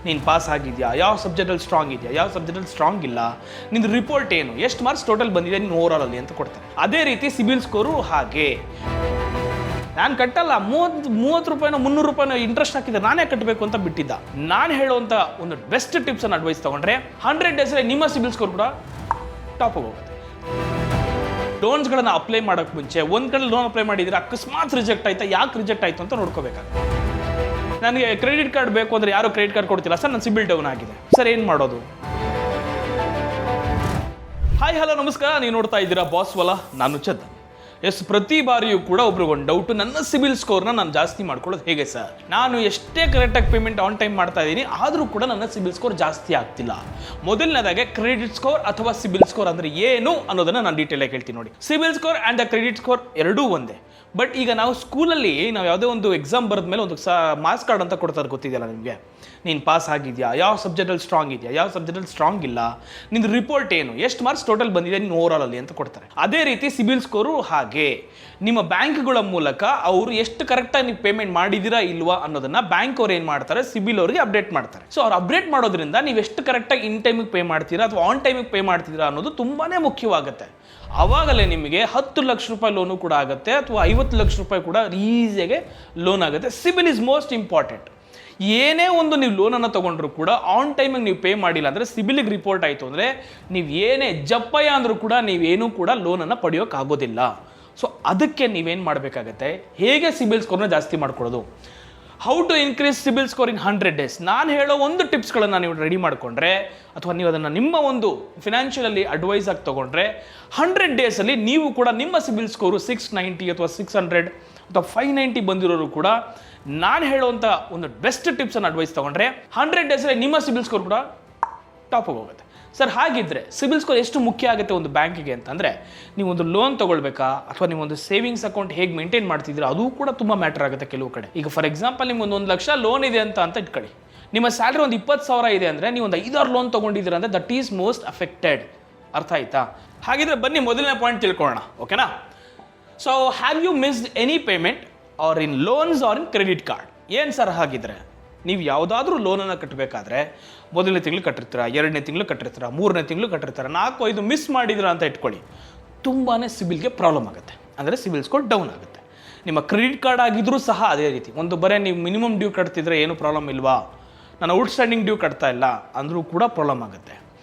ನೀನು ಪಾಸ್ ಆಗಿದೆಯಾ, ಯಾವ ಸಬ್ಜೆಕ್ಟಲ್ಲಿ ಸ್ಟ್ರಾಂಗ್ ಇದೆಯಾ, ಯಾವ ಸಬ್ಜೆಕ್ಟಲ್ಲಿ ಸ್ಟ್ರಾಂಗ್ ಇಲ್ಲ, ನಿಂದು ರಿಪೋರ್ಟ್ ಏನು, ಎಷ್ಟು ಮಾರ್ಕ್ಸ್ ಟೋಟಲ್ ಬಂದಿದೆ ನೀನು ಓವರಾಲಲ್ಲಿ ಅಂತ ಕೊಡ್ತಾರೆ. ಅದೇ ರೀತಿ ಸಿಬಿಲ್ ಸ್ಕೋರು ಹಾಗೆ. ನಾನು ಕಟ್ಟಲ್ಲ, 30 ರೂಪಾಯಿನೋ 300 ರೂಪಾಯಿನೋ ಇಂಟ್ರೆಸ್ಟ್ ಹಾಕಿದ್ರೆ ನಾನೇ ಕಟ್ಟಬೇಕು ಅಂತ ಬಿಟ್ಟಿದ್ದ. ನಾನು ಹೇಳುವಂಥ ಒಂದು ಬೆಸ್ಟ್ ಟಿಪ್ಸ್ ಅನ್ನು ಅಡ್ವೈಸ್ ತಗೊಂಡ್ರೆ 100 ಡೇಸಲ್ಲಿ ನಿಮ್ಮ ಸಿಬಿಲ್ ಸ್ಕೋರ್ ಕೂಡ ಟಾಪ್ ಹೋಗುತ್ತೆ. ಲೋನ್ಸ್ಗಳನ್ನು ಅಪ್ಲೈ ಮಾಡೋಕ್ಕೆ ಮುಂಚೆ ಒಂದು ಕಡೆ ಲೋನ್ ಅಪ್ಲೈ ಮಾಡಿದರೆ ಅಕಸ್ಮಾತ್ ರಿಜೆಕ್ಟ್ ಆಯ್ತಾ, ಯಾಕೆ ರಿಜೆಕ್ಟ್ ಆಯಿತು ಅಂತ ನೋಡ್ಕೋಬೇಕಾಗುತ್ತೆ. ನನಗೆ ಕ್ರೆಡಿಟ್ ಕಾರ್ಡ್ ಬೇಕು ಅಂದರೆ ಯಾರು ಕ್ರೆಡಿಟ್ ಕಾರ್ಡ್ ಕೊಡ್ತಿಲ್ಲ ಸರ್, ನನ್ನ ಸಿಬಿಲ್ ಡೌನ್ ಆಗಿದೆ ಸರ್, ಏನು ಮಾಡೋದು? ಹಾಯ್ ಹಲೋ ನಮಸ್ಕಾರ, ನೀವು ನೋಡ್ತಾ ಇದ್ದೀರಾ ಬಾಸ್ ವಾಲಾ, ನಾನು ಚಂದನ್. ಪ್ರತಿ ಬಾರಿಯೂ ಕೂಡ ಒಬ್ರಿಗೊಂದು ಡೌಟು, ನನ್ನ ಸಿಬಿಲ್ ಸ್ಕೋರ್ನ ನಾನು ಜಾಸ್ತಿ ಮಾಡ್ಕೊಳ್ಳೋದು ಹೇಗೆ ಸರ್? ನಾನು ಎಷ್ಟೇ ಕರೆಕ್ಟಾಗಿ ಪೇಮೆಂಟ್ ಆನ್ ಟೈಮ್ ಮಾಡ್ತಾ ಇದ್ದೀನಿ, ಆದರೂ ಕೂಡ ನನ್ನ ಸಿಬಿಲ್ ಸ್ಕೋರ್ ಜಾಸ್ತಿ ಆಗ್ತಿಲ್ಲ. ಮೊದಲನೇದಾಗೆ ಕ್ರೆಡಿಟ್ ಸ್ಕೋರ್ ಅಥವಾ ಸಿಬಿಲ್ ಸ್ಕೋರ್ ಅಂದರೆ ಏನು ಅನ್ನೋದನ್ನು ನಾನು ಡೀಟೇಲಾಗಿ ಹೇಳ್ತೀನಿ ನೋಡಿ. CIBIL score and the credit score ಎರಡೂ ಒಂದೇ. ಬಟ್ ಈಗ ನಾವು ಸ್ಕೂಲಲ್ಲಿ ನಾವು ಯಾವುದೇ ಒಂದು ಎಕ್ಸಾಮ್ ಬರೆದ ಮೇಲೆ ಒಂದು ಮಾರ್ಕ್ಸ್ ಕಾರ್ಡ್ ಅಂತ ಕೊಡ್ತಾರೆ, ಗೊತ್ತಿದೆಯಲ್ಲ ನಿಮಗೆ. ನೀನು ಪಾಸ್ ಆಗಿದೆಯಾ, ಯಾವ ಸಬ್ಜೆಕ್ಟಲ್ಲಿ ಸ್ಟ್ರಾಂಗ್ ಇದೆಯಾ, ಯಾವ ಸಬ್ಜೆಕ್ಟಲ್ಲಿ ಸ್ಟ್ರಾಂಗ್ ಇಲ್ಲ, ನಿಂದು ರಿಪೋರ್ಟ್ ಏನು, ಎಷ್ಟು ಮಾರ್ಕ್ಸ್ ಟೋಟಲ್ ಬಂದಿದೆ ನೀನು ಓವರಾಲಲ್ಲಿ ಅಂತ ಕೊಡ್ತಾರೆ. ಅದೇ ರೀತಿ ಸಿಬಿಲ್ ಸ್ಕೋರು ಹಾಗೆ. ನಿಮ್ಮ ಬ್ಯಾಂಕ್ಗಳ ಮೂಲಕ ಅವರು ಎಷ್ಟು ಕರೆಕ್ಟಾಗಿ ನೀವು ಪೇಮೆಂಟ್ ಮಾಡಿದ್ದೀರಾ ಇಲ್ವಾ ಅನ್ನೋದನ್ನ ಬ್ಯಾಂಕ್ ಅವ್ರು ಏನು ಮಾಡ್ತಾರೆ, ಸಿಬಿಲ್ ಅವರಿಗೆ ಅಪ್ಡೇಟ್ ಮಾಡ್ತಾರೆ. ಸೊ ಅವ್ರು ಅಪ್ಡೇಟ್ ಮಾಡೋದ್ರಿಂದ ನೀವು ಎಷ್ಟು ಕರೆಕ್ಟಾಗಿ ಇನ್ ಟೈಮಿಗೆ ಪೇ ಮಾಡ್ತೀರಾ ಅಥವಾ ಆನ್ ಟೈಮಿಗೆ ಪೇ ಮಾಡ್ತೀರಾ ಅನ್ನೋದು ತುಂಬಾ ಮುಖ್ಯವಾಗುತ್ತೆ. ಆವಾಗಲೇ ನಿಮಗೆ 10 ಲಕ್ಷ ರೂಪಾಯಿ ಲೋನು ಕೂಡ ಆಗುತ್ತೆ ಅಥವಾ 50 ಲಕ್ಷ ರೂಪಾಯಿ ಕೂಡ ಈಸಿಯಾಗಿ ಲೋನ್ ಆಗುತ್ತೆ. CIBIL is most important. ಏನೇ ಒಂದು ನೀವು ಲೋನನ್ನು ತೊಗೊಂಡ್ರು ಕೂಡ ಆನ್ ಟೈಮಿಗೆ ನೀವು ಪೇ ಮಾಡಿಲ್ಲ ಅಂದರೆ, ಸಿಬಿಲಿಗೆ ರಿಪೋರ್ಟ್ ಆಯಿತು ಅಂದರೆ, ನೀವು ಏನೇ ಜಪ್ಪಯ್ಯ ಅಂದರೂ ಕೂಡ ನೀವೇನೂ ಕೂಡ ಲೋನನ್ನು ಪಡೆಯೋಕ್ಕಾಗೋದಿಲ್ಲ. ಸೊ ಅದಕ್ಕೆ ನೀವೇನು ಮಾಡಬೇಕಾಗತ್ತೆ, ಹೇಗೆ ಸಿಬಿಲ್ ಸ್ಕೋರ್ನ ಜಾಸ್ತಿ ಮಾಡ್ಕೊಳ್ಳೋದು, how to increase CIBIL score in 100 days. ನಾನು ಹೇಳೋ ಒಂದು ಟಿಪ್ಸ್ಗಳನ್ನು ನೀವು ರೆಡಿ ಮಾಡಿಕೊಂಡ್ರೆ ಅಥವಾ ನೀವು ಅದನ್ನು ನಿಮ್ಮ ಒಂದು ಫಿನಾನ್ಷಿಯಲಲ್ಲಿ ಅಡ್ವೈಸ್ ಆಗಿ ತೊಗೊಂಡ್ರೆ 100 ಡೇಸಲ್ಲಿ ನೀವು ಕೂಡ ನಿಮ್ಮ ಸಿಬಿಲ್ ಸ್ಕೋರು 690 ಅಥವಾ 600 ಅಥವಾ 590 ಬಂದಿರೋರು ಕೂಡ ನಾನು ಹೇಳುವಂಥ ಒಂದು ಬೆಸ್ಟ್ ಟಿಪ್ಸನ್ನು ಅಡ್ವೈಸ್ ತೊಗೊಂಡ್ರೆ 100 ಡೇಸಲ್ಲಿ ನಿಮ್ಮ ಸಿಬಿಲ್ ಸ್ಕೋರ್ ಕೂಡ ಟಾಪ್ ಹೋಗುತ್ತೆ. ಸರ್ ಹಾಗಿದ್ರೆ ಸಿಬಿಲ್ ಸ್ಕೋರ್ ಎಷ್ಟು ಮುಖ್ಯ ಆಗುತ್ತೆ ಒಂದು ಬ್ಯಾಂಕಿಗೆ ಅಂತಂದರೆ, ನೀವು ಒಂದು ಲೋನ್ ತೊಗೊಳ್ಬೇಕಾ ಅಥವಾ ನೀವು ಒಂದು ಸೇವಿಂಗ್ಸ್ ಅಕೌಂಟ್ ಹೇಗೆ ಮೇಂಟೈನ್ ಮಾಡ್ತಿದ್ದೀರಾ ಅದು ಕೂಡ ತುಂಬ ಮ್ಯಾಟರ್ ಆಗುತ್ತೆ ಕೆಲವು ಕಡೆ. ಈಗ ಫಾರ್ ಎಕ್ಸಾಂಪಲ್ ನಿಮ್ಗೆ 1 ಲಕ್ಷ ಲೋನ್ ಇದೆ ಅಂತ ಇಟ್ಕೊಳ್ಳಿ, ನಿಮ್ಮ ಸ್ಯಾಲ್ರಿ ಒಂದು 20,000 ಇದೆ ಅಂದರೆ ನೀವು ಒಂದು 5-6 ಲೋನ್ ತೊಗೊಂಡಿದ್ದೀರ ಅಂದರೆ ದಟ್ ಈಸ್ ಮೋಸ್ಟ್ ಅಫೆಕ್ಟೆಡ್. ಅರ್ಥ ಆಯ್ತಾ? ಹಾಗಿದ್ರೆ ಬನ್ನಿ ಮೊದಲನೇ ಪಾಯಿಂಟ್ ತಿಳ್ಕೊಳ್ಳೋಣ, ಓಕೆನಾ? So have you missed any payment or in loans or in credit card? ಏನು ಸರ್ ಹಾಗಿದ್ರೆ, ನೀವು ಯಾವುದಾದ್ರೂ ಲೋನನ್ನು ಕಟ್ಟಬೇಕಾದ್ರೆ 1ನೇ ತಿಂಗಳು ಕಟ್ಟಿರ್ತೀರ, 2ನೇ ತಿಂಗಳು ಕಟ್ಟಿರ್ತೀರ, 3ನೇ ತಿಂಗಳು ಕಟ್ಟಿರ್ತೀರ, 4-5 ಮಿಸ್ ಮಾಡಿದಿರ ಅಂತ ಇಟ್ಕೊಳ್ಳಿ, ತುಂಬಾ ಸಿಬಿಲ್ಗೆ ಪ್ರಾಬ್ಲಮ್ ಆಗುತ್ತೆ. ಅಂದರೆ ಸಿಬಿಲ್ ಸ್ಕೋರ್ ಡೌನ್ ಆಗುತ್ತೆ. ನಿಮ್ಮ ಕ್ರೆಡಿಟ್ ಕಾರ್ಡ್ ಆಗಿದ್ರೂ ಸಹ ಅದೇ ರೀತಿ. ಒಂದು ಬರೀ ನೀವು ಮಿನಿಮಮ್ ಡ್ಯೂ ಕಟ್ತಿದ್ರೆ ಏನು ಪ್ರಾಬ್ಲಮ್ ಇಲ್ವಾ, ನಾನು ಔಟ್ಸ್ಟ್ಯಾಂಡಿಂಗ್ ಡ್ಯೂ ಕಟ್ತಾ ಇಲ್ಲ ಅಂದರೂ ಕೂಡ ಪ್ರಾಬ್ಲಮ್ ಆಗುತ್ತೆ.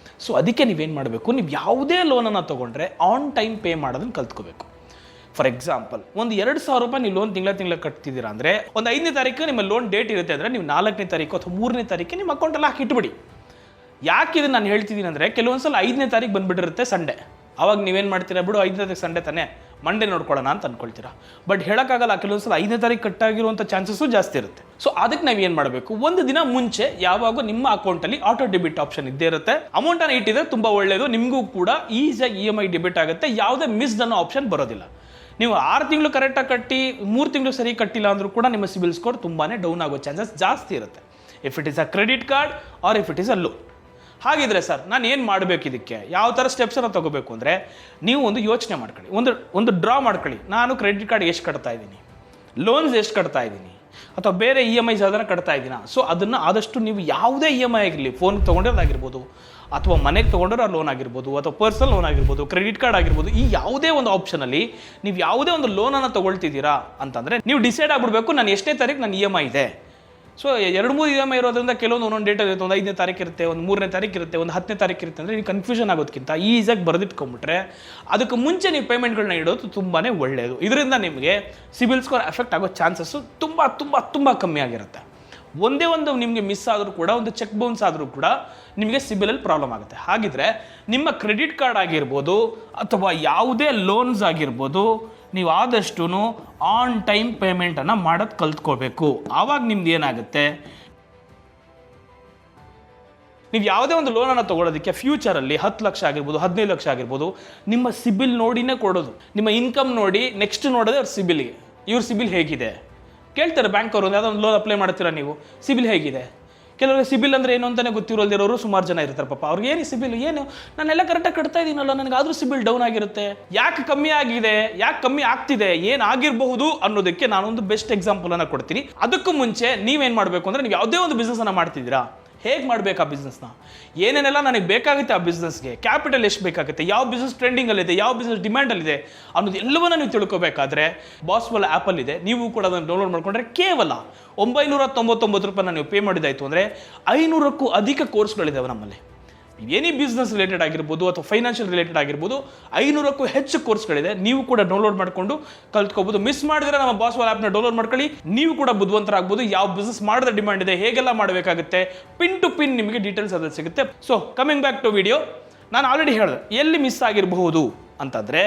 ಸೊ ಅದಕ್ಕೆ ನೀವೇನು ಮಾಡಬೇಕು, ನೀವು ಯಾವುದೇ ಲೋನನ್ನು ತೊಗೊಂಡ್ರೆ ಆನ್ ಟೈಮ್ ಪೇ ಮಾಡೋದನ್ನು ಕಲ್ತ್ಕೋಬೇಕು. ಫಾರ್ ಎಕ್ಸಾಂಪಲ್ ಒಂದು 2,000 ರೂಪಾಯಿ ನೀವು ಲೋನ್ ತಿಂಗಳ ಕಟ್ತಿದ್ದೀರಾ ಅಂದರೆ, ಒಂದು 5ನೇ ತಾರೀಕು ನಿಮ್ಮ ಲೋನ್ ಡೇಟ್ ಇರುತ್ತೆ ಅಂದರೆ, ನೀವು 4ನೇ ತಾರೀಕು ಅಥವಾ 3ನೇ ತಾರೀಕು ನಿಮ್ಮ ಅಕೌಂಟಲ್ಲಿ ಹಾಕಿ ಇಟ್ಬಿಡಿ. ಯಾಕೆ ಇದನ್ನು ನಾನು ಹೇಳ್ತಿದ್ದೀನಿ ಅಂದರೆ, ಕೆಲವೊಂದ್ಸಲ 5ನೇ ತಾರೀಕು ಬಂದುಬಿಟ್ಟಿರುತ್ತೆ ಸಂಡೇ, ಆವಾಗ ನೀವೇನು ಮಾಡ್ತೀರಾ, ಬಿಡು 5ನೇ ತಾರೀಕು ಸಂಡೇ ತಾನೇ, ಮಂಡೇ ನೋಡ್ಕೊಳ್ಳೋಣ ಅಂತ ಅಂದ್ಕೊಳ್ತೀರಾ. ಬಟ್ ಹೇಳೋಕ್ಕಾಗಲ್ಲ, ಕೆಲವೊಂದ್ಸಲ 5ನೇ ತಾರೀಕು ಕಟ್ಟಾಗಿರುವಂಥ ಚಾನ್ಸಸ್ಸು ಜಾಸ್ತಿ ಇರುತ್ತೆ. ಸೊ ಅದಕ್ಕೆ ನಾವು ಏನು ಮಾಡಬೇಕು, ಒಂದು ದಿನ ಮುಂಚೆ ಯಾವಾಗೂ ನಿಮ್ಮ ಅಕೌಂಟಲ್ಲಿ ಆಟೋ ಡೆಬಿಟ್ ಆಪ್ಷನ್ ಇದ್ದೇ ಇರುತ್ತೆ. ಅಮೌಂಟನ್ನು ಇಟ್ಟಿದ್ರೆ ತುಂಬ ಒಳ್ಳೆಯದು, ನಿಮಗೂ ಕೂಡ ಈಸಿಯಾಗಿ EMI ಡೆಬಿಟ್ ಆಗುತ್ತೆ, ಯಾವುದೇ ಮಿಸ್ಡ್ ಅನ್ನೋ ಆಪ್ಷನ್ ಬರೋದಿಲ್ಲ. ನೀವು 6 ತಿಂಗಳು ಕರೆಕ್ಟಾಗಿ ಕಟ್ಟಿ 3 ತಿಂಗಳು ಸರಿ ಕಟ್ಟಿಲ್ಲ ಅಂದರೂ ಕೂಡ ನಿಮ್ಮ ಸಿಬಿಲ್ ಸ್ಕೋರ್ ತುಂಬಾ ಡೌನ್ ಆಗೋ ಚಾನ್ಸಸ್ ಜಾಸ್ತಿ ಇರುತ್ತೆ, if it is a credit card or if it is a loan. ಹಾಗಿದ್ರೆ ಸರ್ ನಾನು ಏನು ಮಾಡಬೇಕು, ಇದಕ್ಕೆ ಯಾವ ಥರ ಸ್ಟೆಪ್ಸನ್ನು ತೊಗೋಬೇಕು ಅಂದರೆ, ನೀವು ಒಂದು ಯೋಚನೆ ಮಾಡ್ಕೊಳ್ಳಿ, ಒಂದು ಡ್ರಾ ಮಾಡ್ಕೊಳ್ಳಿ. ನಾನು ಕ್ರೆಡಿಟ್ ಕಾರ್ಡ್ ಎಷ್ಟು ಕಟ್ತಾ ಇದ್ದೀನಿ, ಲೋನ್ಸ್ ಎಷ್ಟು ಕಟ್ತಾ ಇದ್ದೀನಿ, ಅಥವಾ ಬೇರೆ EMIs ಯಾವ್ದಾರ ಕಟ್ತಾ ಇದ್ದೀನಾ. ಸೊ ಅದನ್ನು ಆದಷ್ಟು ನೀವು ಯಾವುದೇ EMI ಆಗಿರಲಿ, ಫೋನ್ಗೆ ತೊಗೊಂಡಿರೋದಾಗಿರ್ಬೋದು ಅಥವಾ ಮನೆಗೆ ತೊಗೊಂಡಿರೋ ಲೋನ್ ಆಗಿರ್ಬೋದು ಅಥವಾ ಪರ್ಸನಲ್ ಲೋನ್ ಆಗಿರ್ಬೋದು, ಕ್ರೆಡಿಟ್ ಕಾರ್ಡ್ ಆಗಿರ್ಬೋದು, ಈ ಯಾವುದೇ ಒಂದು ಆಪ್ಷನಲ್ಲಿ ನೀವು ಯಾವುದೇ ಒಂದು ಲೋನನ್ನು ತೊಗೊಳ್ತಿದ್ದೀರಾ ಅಂತಂದರೆ ನೀವು ಡಿಸೈಡ್ ಆಗಿಬಿಡ್ಬೇಕು, ನಾನು ಎಷ್ಟನೇ ತಾರೀಕು ನನ್ನ EMI ಇದೆ. ಸೊ 2-3 EMI ಇರೋದ್ರಿಂದ ಕೆಲವೊಂದು ಒಂದೊಂದು ಡೇಟ್ ಇರುತ್ತೆ, ಒಂದು 5ನೇ ತಾರೀಕು ಇರುತ್ತೆ, ಒಂದು 3ನೇ ತಾರೀಕು ಇರುತ್ತೆ, ಒಂದು 10ನೇ ತಾರೀಕು ಇರುತ್ತೆ. ಅಂದರೆ ನೀವು ಕನ್ಫ್ಯೂಷನ್ ಆಗೋದಕ್ಕಿಂತ ಈಸಿಯಾಗಿ ಬರೆದಿಟ್ಕೊಂಡ್ಬಿಟ್ರೆ ಅದಕ್ಕೆ ಮುಂಚೆ ನೀವು ಪೇಮೆಂಟ್ಗಳನ್ನ ಇಡೋದು ತುಂಬಾ ಒಳ್ಳೆಯದು. ಇದರಿಂದ ನಿಮಗೆ ಸಿಬಿಲ್ ಸ್ಕೋರ್ ಎಫೆಕ್ಟ್ ಆಗೋ ಚಾನ್ಸಸ್ಸು ತುಂಬ ತುಂಬ ತುಂಬ ಕಮ್ಮಿ ಆಗಿರುತ್ತೆ. ಒಂದೇ ಒಂದು ನಿಮಗೆ ಮಿಸ್ ಆದರೂ ಕೂಡ, ಒಂದು ಚೆಕ್ ಬೌನ್ಸ್ ಆದರೂ ಕೂಡ ನಿಮಗೆ ಸಿಬಿಲಲ್ಲಿ ಪ್ರಾಬ್ಲಮ್ ಆಗುತ್ತೆ. ಹಾಗಿದ್ರೆ ನಿಮ್ಮ ಕ್ರೆಡಿಟ್ ಕಾರ್ಡ್ ಆಗಿರ್ಬೋದು ಅಥವಾ ಯಾವುದೇ ಲೋನ್ಸ್ ಆಗಿರ್ಬೋದು, ನೀವು ಆದಷ್ಟು ಆನ್ ಟೈಮ್ ಪೇಮೆಂಟನ್ನು ಮಾಡೋದು ಕಲ್ತ್ಕೋಬೇಕು. ಆವಾಗ ನಿಮ್ದು ಏನಾಗುತ್ತೆ, ನೀವು ಯಾವುದೇ ಒಂದು ಲೋನನ್ನು ತೊಗೊಳೋದಕ್ಕೆ ಫ್ಯೂಚರಲ್ಲಿ 10 ಲಕ್ಷ ಆಗಿರ್ಬೋದು, 15 ಲಕ್ಷ ಆಗಿರ್ಬೋದು, ನಿಮ್ಮ ಸಿಬಿಲ್ ನೋಡಿನೇ ಕೊಡೋದು. ನಿಮ್ಮ ಇನ್ಕಮ್ ನೋಡಿ ನೆಕ್ಸ್ಟ್ ನೋಡೋದೇ ಅವ್ರ ಸಿಬಿಲ್ಗೆ, ಇವ್ರ ಸಿಬಿಲ್ ಹೇಗಿದೆ ಕೇಳ್ತಾರೆ ಬ್ಯಾಂಕ್ ಅವರು. ಯಾವುದೋ ಒಂದು ಲೋನ್ ಅಪ್ಲೈ ಮಾಡ್ತೀರಾ ನೀವು, ಸಿಬಿಲ್ ಹೇಗಿದೆ? ಕೆಲವರಿಗೆ ಸಿಬಿಲ್ ಅಂದರೆ ಏನು ಅಂತಲೇ ಗೊತ್ತಿರೋಲ್ದಿರೋರು ಸುಮಾರು ಜನ ಇರ್ತಾರೆ. ಪಾಪ ಅವ್ರಿಗೆ ಏನು ಸಿಬಿಲ್, ಏನು ನಾನೆಲ್ಲ ಕರೆಕ್ಟಾಗಿ ಕಟ್ತಾ ಇದ್ದೀನಲ್ಲ, ನನಗಾದರೂ ಸಿಬಿಲ್ ಡೌನ್ ಆಗಿರುತ್ತೆ. ಯಾಕೆ ಕಮ್ಮಿ ಆಗಿದೆ, ಯಾಕೆ ಕಮ್ಮಿ ಆಗ್ತಿದೆ, ಏನಾಗಿರಬಹುದು ಅನ್ನೋದಕ್ಕೆ ನಾನೊಂದು ಬೆಸ್ಟ್ ಎಕ್ಸಾಂಪಲನ್ನು ಕೊಡ್ತೀನಿ. ಅದಕ್ಕೂ ಮುಂಚೆ ನೀವೇನು ಮಾಡಬೇಕು ಅಂದರೆ, ನೀವು ಯಾವುದೇ ಒಂದು ಬಿಸ್ನೆಸ್ಸನ್ನು ಮಾಡ್ತಿದ್ದೀರಾ, ಹೇಗೆ ಮಾಡಬೇಕು ಆ ಬಿಸ್ನೆಸ್ನ, ಏನೇನೆಲ್ಲ ನನಗೆ ಬೇಕಾಗುತ್ತೆ ಆ ಬಿಸ್ನೆಸ್ಗೆ, ಕ್ಯಾಪಿಟಲ್ ಎಷ್ಟು ಬೇಕಾಗುತ್ತೆ, ಯಾವ ಬಿಸ್ನೆಸ್ ಟ್ರೆಂಡಿಂಗಲ್ಲಿದೆ, ಯಾವ ಬಿಸ್ನೆಸ್ ಡಿಮ್ಯಾಂಡಲ್ಲಿದೆ ಅನ್ನೋದು ಎಲ್ಲವನ್ನ ನೀವು ತಿಳ್ಕೊಬೇಕಾದ್ರೆ ಬಾಸ್ವಾಲ ಆ್ಯಪಲ್ಲಿದೆ. ನೀವು ಕೂಡ ಅದನ್ನು ಡೌನ್ಲೋಡ್ ಮಾಡ್ಕೊಂಡ್ರೆ ಕೇವಲ 999 ರೂಪಾಯಿನ ನೀವು ಪೇ ಮಾಡಿದಾಯಿತು ಅಂದರೆ 500ಕ್ಕೂ ಅಧಿಕ ಕೋರ್ಸ್ಗಳಿದ್ದಾವೆ ನಮ್ಮಲ್ಲಿ. ಎನಿ ಬಿಸ್ನೆಸ್ ರಿಲೇಟೆಡ್ ಆಗಿರ್ಬೋದು ಅಥವಾ ಫೈನಾನ್ಷಿಯಲ್ ರಿಲೇಟೆಡ್ ಆಗಿರ್ಬೋದು 500ಕ್ಕೂ ಹೆಚ್ಚು ಕೋರ್ಸ್ಗಳಿದೆ. ನೀವು ಕೂಡ ಡೌನ್ಲೋಡ್ ಮಾಡಿಕೊಂಡು ಕಲ್ತ್ಕೋಬೋದು. ಮಿಸ್ ಮಾಡಿದ್ರೆ ನಮ್ಮ ಬಾಸ್ವಾಲ ಆ್ಯಪ್ನ ಡೌನ್ಲೋಡ್ ಮಾಡ್ಕೊಳ್ಳಿ. ನೀವು ಕೂಡ ಬುದ್ಧಿವಂತರಾಗ್ಬೋದು. ಯಾವ ಬಿಸ್ನೆಸ್ ಮಾಡಿದ್ರೆ ಡಿಮ್ಯಾಂಡ್ ಇದೆ, ಹೇಗೆಲ್ಲ ಮಾಡಬೇಕಾಗುತ್ತೆ, ಪಿನ್ ಟು ಪಿನ್ ನಿಮಗೆ ಡೀಟೇಲ್ಸ್ ಅದ್ರಲ್ಲಿ ಸಿಗುತ್ತೆ. So coming back to video, ನಾನು ಆಲ್ರೆಡಿ ಹೇಳಿದೆ ಎಲ್ಲಿ ಮಿಸ್ ಆಗಿರಬಹುದು ಅಂತಂದರೆ,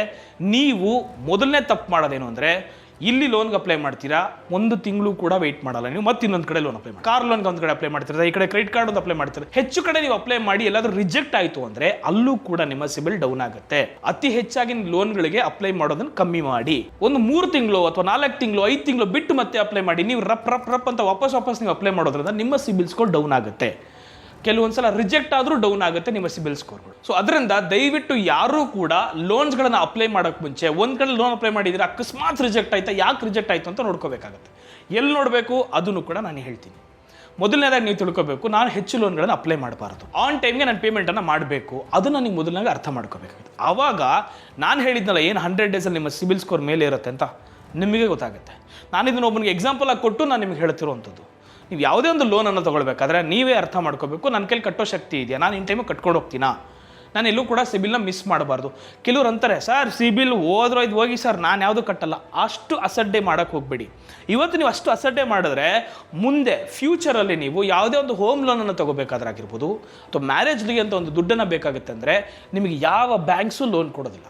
ನೀವು ಮೊದಲನೇ ತಪ್ಪು ಮಾಡೋದೇನು ಅಂದರೆ, ಇಲ್ಲಿ ಲೋನ್ಗೆ ಅಪ್ಲೈ ಮಾಡ್ತೀರಾ, 1 ತಿಂಗಳು ಕೂಡ ವೆಯ್ಟ್ ಮಾಡಲ್ಲ ನೀವು, ಮತ್ತೆ ಇನ್ನೊಂದು ಕಡೆ ಲೋನ್ ಅಪ್ಲೈ ಮಾಡಿ, ಕಾರ್ ಲೋನ್ಗೆ ಒಂದು ಕಡೆ ಅಪ್ಲೈ ಮಾಡ್ತೀರಾ, ಈ ಕಡೆ ಕ್ರೆಡಿಟ್ ಕಾರ್ಡ್ ಒಂದು ಅಪ್ಲೈ ಮಾಡ್ತೀರಾ. ಹೆಚ್ಚು ಕಡೆ ನೀವು ಅಪ್ಲೈ ಮಾಡಿ ಎಲ್ಲಾದರೂ ರಿಜೆಕ್ಟ್ ಆಯಿತು ಅಂದರೆ ಅಲ್ಲೂ ಕೂಡ ನಿಮ್ಮ ಸಿಬಿಲ್ ಡೌನ್ ಆಗುತ್ತೆ. ಅತಿ ಹೆಚ್ಚಾಗಿ ಲೋನ್ಗಳಿಗೆ ಅಪ್ಲೈ ಮಾಡೋದನ್ನು ಕಮ್ಮಿ ಮಾಡಿ. ಒಂದು 3 ತಿಂಗಳು ಅಥವಾ 4 ತಿಂಗಳು 5 ತಿಂಗಳು ಬಿಟ್ಟು ಮತ್ತೆ ಅಪ್ಲೈ ಮಾಡಿ. ನೀವು ರಪ್ ಅಂತ ವಾಪಸ್ ನೀವು ಅಪ್ಲೈ ಮಾಡೋದ್ರಿಂದ ನಿಮ್ಮ ಸಿಬಿಲ್ ಸ್ಕೋರ್ ಡೌನ್ ಆಗುತ್ತೆ. ಕೆಲವೊಂದ್ಸಲ ರಿಜೆಕ್ಟ್ ಆದರೂ ಡೌನ್ ಆಗುತ್ತೆ ನಿಮ್ಮ ಸಿಬಿಲ್ ಸ್ಕೋರ್ಗಳು. ಸೊ ಅದರಿಂದ ದಯವಿಟ್ಟು ಯಾರೂ ಕೂಡ ಲೋನ್ಸ್ಗಳನ್ನು ಅಪ್ಲೈ ಮಾಡೋಕ್ಕೆ ಮುಂಚೆ ಒಂದು ಕಡೆ ಲೋನ್ ಅಪ್ಲೈ ಮಾಡಿದರೆ ಅಕಸ್ಮಾತ್ ರಿಜೆಕ್ಟ್ ಆಯ್ತಾ, ಯಾಕೆ ರಿಜೆಕ್ಟ್ ಆಯಿತು ಅಂತ ನೋಡ್ಕೋಬೇಕಾಗುತ್ತೆ. ಎಲ್ಲಿ ನೋಡಬೇಕು ಅದನ್ನು ಕೂಡ ನಾನು ಹೇಳ್ತೀನಿ. ಮೊದಲನೇದಾಗಿ ನೀವು ತಿಳ್ಕೋಬೇಕು, ನಾನು ಹೆಚ್ಚು ಲೋನ್ಗಳನ್ನು ಅಪ್ಲೈ ಮಾಡಬಾರ್ದು, ಆನ್ ಟೈಮ್ಗೆ ನಾನು ಪೇಮೆಂಟನ್ನು ಮಾಡಬೇಕು. ಅದನ್ನು ನೀವು ಮೊದಲನಾಗಿ ಅರ್ಥ ಮಾಡ್ಕೋಬೇಕಾಗುತ್ತೆ. ಆವಾಗ ನಾನು ಹೇಳಿದ್ನಲ್ಲ ಏನು 100 ಡೇಸಲ್ಲಿ ನಿಮ್ಮ ಸಿಬಿಲ್ ಸ್ಕೋರ್ ಮೇಲೆ ಇರುತ್ತೆ ಅಂತ ನಿಮಗೆ ಗೊತ್ತಾಗುತ್ತೆ. ನಾನು ಇದನ್ನು ಒಬ್ಬನಿಗೆ ಎಕ್ಸಾಂಪಲ್ ಆಗಿ ಕೊಟ್ಟು ನಾನು ನಿಮಗೆ ಹೇಳ್ತಿರೋವಂಥದ್ದು. ನೀವು ಯಾವುದೇ ಒಂದು ಲೋನನ್ನು ತೊಗೊಳ್ಬೇಕಾದ್ರೆ ನೀವೇ ಅರ್ಥ ಮಾಡ್ಕೋಬೇಕು, ನನ್ನ ಕೈಲಿ ಕಟ್ಟೋ ಶಕ್ತಿ ಇದೆಯಾ, ನಾನು ಇನ್ ಟೈಮಿಗೆ ಕಟ್ಕೊಂಡು ಹೋಗ್ತೀನಾ, ನಾನು ಎಲ್ಲೂ ಕೂಡ ಸಿಬಿಲ್ನ ಮಿಸ್ ಮಾಡಬಾರ್ದು. ಕೆಲವ್ರು ಅಂತಾರೆ, ಸರ್ ಸಿಬಿಲ್ ಹೋದ್ರೋ ಇದು ಹೋಗಿ ಸರ್ ನಾನು ಯಾವುದು ಕಟ್ಟಲ್ಲ. ಅಷ್ಟು ಅಸಡ್ಡೆ ಮಾಡೋಕ್ಕೆ ಹೋಗಬೇಡಿ. ಇವತ್ತು ನೀವು ಅಷ್ಟು ಅಸಡ್ಡೆ ಮಾಡಿದ್ರೆ ಮುಂದೆ ಫ್ಯೂಚರಲ್ಲಿ ನೀವು ಯಾವುದೇ ಒಂದು ಹೋಮ್ ಲೋನನ್ನು ತೊಗೋಬೇಕಾದ್ರಾಗಿರ್ಬೋದು ಅಥವಾ ಮ್ಯಾರೇಜ್ಗೆ ಅಂತ ಒಂದು ದುಡ್ಡನ್ನು ಬೇಕಾಗುತ್ತೆ ಅಂದರೆ ನಿಮಗೆ ಯಾವ ಬ್ಯಾಂಕ್ಸು ಲೋನ್ ಕೊಡೋದಿಲ್ಲ.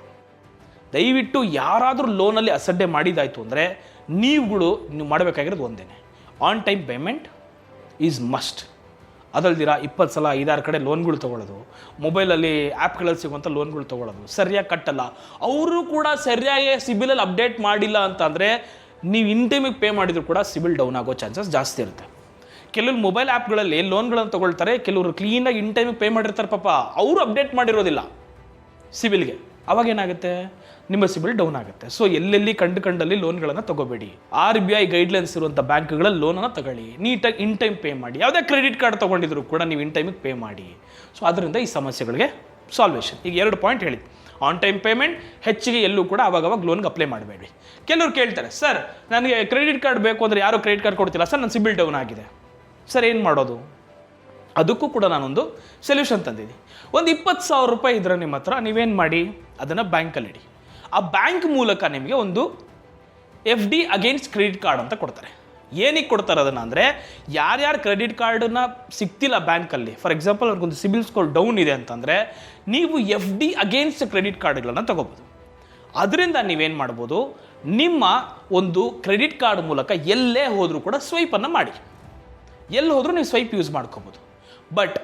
ದಯವಿಟ್ಟು ಯಾರಾದರೂ ಲೋನಲ್ಲಿ ಅಸಡ್ಡೆ ಮಾಡಿದಾಯಿತು ಅಂದರೆ ನೀವು ಮಾಡಬೇಕಾಗಿರೋದು ಒಂದೇ, on time payment is must. ಅದಲ್ದಿರ 20 ಸಲ 5-6 ಕಡೆ ಲೋನ್ಗಳು ತೊಗೊಳ್ಳೋದು, ಮೊಬೈಲಲ್ಲಿ ಆ್ಯಪ್ಗಳಲ್ಲಿ ಸಿಗುವಂಥ ಲೋನ್ಗಳು ತೊಗೊಳ್ಳೋದು, ಸರಿಯಾಗಿ ಕಟ್ಟಲ್ಲ, ಅವರು ಕೂಡ ಸರಿಯಾಗಿ ಸಿಬಿಲಲ್ಲಿ ಅಪ್ಡೇಟ್ ಮಾಡಿಲ್ಲ ಅಂತಂದರೆ ನೀವು ಇನ್ ಟೈಮಿಗೆ ಪೇ ಮಾಡಿದ್ರು ಕೂಡ ಸಿಬಿಲ್ ಡೌನ್ ಆಗೋ ಚಾನ್ಸಸ್ ಜಾಸ್ತಿ ಇರುತ್ತೆ. ಕೆಲವರು ಮೊಬೈಲ್ ಆ್ಯಪ್ಗಳಲ್ಲಿ ಲೋನ್ಗಳನ್ನು ತೊಗೊಳ್ತಾರೆ, ಕೆಲವರು ಕ್ಲೀನಾಗಿ ಇನ್ ಟೈಮಿಗೆ ಪೇ ಮಾಡಿರ್ತಾರೆ, ಪಾಪ ಅವರು ಅಪ್ಡೇಟ್ ಮಾಡಿರೋದಿಲ್ಲ ಸಿಬಿಲ್ಗೆ. ಅವಾಗೇನಾಗುತ್ತೆ, ನಿಮ್ಮ ಸಿಬಿಲ್ ಡೌನ್ ಆಗುತ್ತೆ. ಸೊ ಎಲ್ಲೆಲ್ಲಿ ಕಂಡಲ್ಲಿ ಲೋನ್ಗಳನ್ನು ತಗೋಬೇಡಿ. RBI ಗೈಡ್ಲೈನ್ಸ್ ಇರುವಂಥ ಬ್ಯಾಂಕ್ಗಳಲ್ಲಿ ಲೋನನ್ನು ತಗೊಳ್ಳಿ, ನೀಟಾಗಿ ಇನ್ ಟೈಮ್ ಪೇ ಮಾಡಿ. ಯಾವುದೇ ಕ್ರೆಡಿಟ್ ಕಾರ್ಡ್ ತೊಗೊಂಡಿದ್ರು ಕೂಡ ನೀವು ಇನ್ ಟೈಮಿಗೆ ಪೇ ಮಾಡಿ. ಸೊ ಅದರಿಂದ ಈ ಸಮಸ್ಯೆಗಳಿಗೆ ಸಾಲ್ವೇಷನ್. ಈಗ 2 ಪಾಯಿಂಟ್ ಹೇಳಿದ್ದು, ಆನ್ ಟೈಮ್ ಪೇಮೆಂಟ್, ಹೆಚ್ಚಿಗೆ ಎಲ್ಲೂ ಕೂಡ ಅವಾಗವಾಗ ಲೋನ್ಗೆ ಅಪ್ಲೈ ಮಾಡಬೇಡಿ. ಕೆಲವ್ರು ಕೇಳ್ತಾರೆ, ಸರ್ ನನಗೆ ಕ್ರೆಡಿಟ್ ಕಾರ್ಡ್ ಬೇಕು ಅಂದರೆ ಯಾರು ಕ್ರೆಡಿಟ್ ಕಾರ್ಡ್ ಕೊಡ್ತಿಲ್ಲ ಸರ್, ನನ್ನ ಸಿಬಿಲ್ ಡೌನ್ ಆಗಿದೆ ಸರ್, ಏನು ಮಾಡೋದು? ಅದಕ್ಕೂ ಕೂಡ ನಾನೊಂದು ಸೊಲ್ಯೂಷನ್ ತಂದಿದ್ದೀನಿ. ಒಂದು 20,000 ರೂಪಾಯಿ ಇದ್ರೆ ನಿಮ್ಮ ಹತ್ರ, ನೀವೇನು ಮಾಡಿ ಅದನ್ನು ಬ್ಯಾಂಕಲ್ಲಿ ಇಡಿ. ಆ ಬ್ಯಾಂಕ್ ಮೂಲಕ ನಿಮಗೆ ಒಂದು FD ಅಗೇನ್ಸ್ಟ್ ಕ್ರೆಡಿಟ್ ಕಾರ್ಡ್ ಅಂತ ಕೊಡ್ತಾರೆ. ಏನಕ್ಕೆ ಕೊಡ್ತಾರೆ ಅದನ್ನು ಅಂದರೆ, ಯಾರ್ಯಾರು ಕ್ರೆಡಿಟ್ ಕಾರ್ಡನ್ನ ಸಿಗ್ತಿಲ್ಲ ಬ್ಯಾಂಕಲ್ಲಿ, ಫಾರ್ ಎಕ್ಸಾಂಪಲ್ ಅವ್ರಿಗೊಂದು ಸಿಬಿಲ್ ಸ್ಕೋರ್ ಡೌನ್ ಇದೆ ಅಂತಂದರೆ ನೀವು FD ಅಗೇನ್ಸ್ಟ್ ಕ್ರೆಡಿಟ್ ಕಾರ್ಡ್ಗಳನ್ನು ತಗೋಬೋದು. ಅದರಿಂದ ನೀವೇನು ಮಾಡ್ಬೋದು, ನಿಮ್ಮ ಒಂದು ಕ್ರೆಡಿಟ್ ಕಾರ್ಡ್ ಮೂಲಕ ಎಲ್ಲೇ ಹೋದರೂ ಕೂಡ ಸ್ವೈಪನ್ನು ಮಾಡಿ, ಎಲ್ಲಿ ಹೋದರೂ ನೀವು ಸ್ವೈಪ್ ಯೂಸ್ ಮಾಡ್ಕೋಬೋದು. ಬಟ್